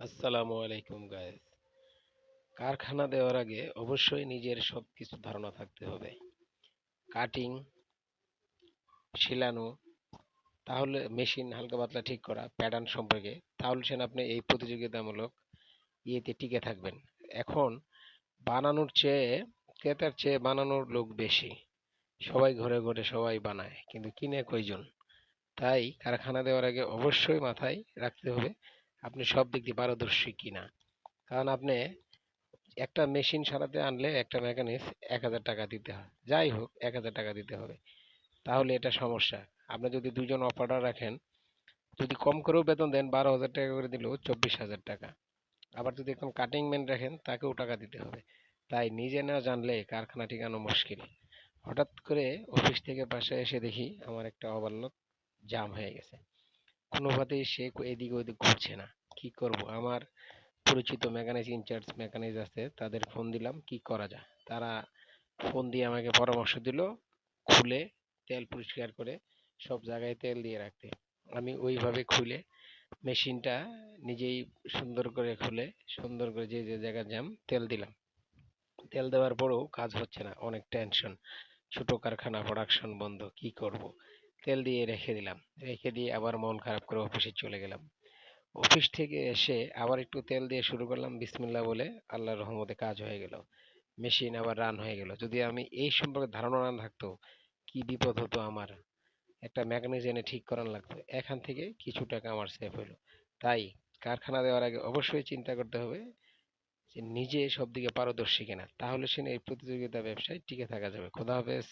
আসসালামু আলাইকুম গাইস। কারখানা দেওয়ার আগে অবশ্যই নিজের সবকিছু ধারণা থাকতে হবে। কাটিং, শিলানো, তাহলে মেশিন হালকা পাতলা ঠিক করা, প্যাটার্ন সম্পর্কে, তাহলে সেন আপনি এই প্রতিযোগিতামূলক ইয়েতে টিকে থাকবেন। এখন বানানোর চেয়ে ক্রেতার চেয়ে বানানোর লোক বেশি। সবাই ঘরে ঘরে সবাই বানায়, কিন্তু কিনে কয়জন? তাই কারখানা দেওয়ার আগে অবশ্যই মাথায় রাখতে হবে আপনি সব দিক দিয়ে পারদর্শী কিনা। কারণ আপনি একটা মেশিন সারাতে আনলে একটা মেকানিক্স ১,০০০ টাকা দিতে হয়, যাই হোক ১,০০০ টাকা দিতে হবে। তাহলে এটা সমস্যা। আপনি যদি দুজন অপারেটর রাখেন, যদি কম করেও বেতন দেন, ১২,০০০ টাকা করে দিলেও ২৪,০০০ টাকা। আবার যদি এখন কাটিং ম্যান রাখেন, তাকেও টাকা দিতে হবে। তাই নিজে না জানলে কারখানা টিকানো মুশকিল। হঠাৎ করে অফিস থেকে বাসায় এসে দেখি আমার একটা ওভারলোড জাম হয়ে গেছে। কোনোভাবেই সে এদিক ওদিক ঘুরছে না। কি করব? আমার পরিচিত মেকানিক ইনচার্জ মেকানিক আছে, তাদের ফোন দিলাম কি করা যায়। তারা ফোন দিয়ে আমাকে পরামর্শ দিল খুলে তেল পরিষ্কার করে সব জায়গায় তেল দিয়ে রাখতে। আমি ওইভাবে খুলে মেশিনটা নিজেই সুন্দর করে খুলে সুন্দর করে যে যে জায়গায় জ্যাম তেল দিলাম। তেল দেওয়ার পরেও কাজ হচ্ছে না, অনেক টেনশন। ছোট কারখানা, প্রোডাকশন বন্ধ, কি করব? তেল দিয়ে রেখে দিলাম। রেখে দিয়ে আবার মন খারাপ করে অফিসে চলে গেলাম। অফিস থেকে এসে আবার একটু তেল দিয়ে শুরু করলাম বিসমিল্লাহ বলে। আল্লাহর রহমতে কাজ হয়ে গেল। মেশিন আবার রান হয়ে গেল। যদি আমি এই সম্পর্কে ধারণা না থাকতো, কি বিপদ হতো আমার। একটা মেকানিজম এনে ঠিক করানো লাগতো। এখান থেকে কিছু টাকা আমার সেভ হলো। তাই কারখানা দেওয়ার আগে অবশ্যই চিন্তা করতে হবে যে নিজে সব দিকে পারদর্শী কিনা। তাহলে সে এই প্রতিযোগিতা ব্যবসায় টিকে থাকা যাবে। খোদা হাফেজ।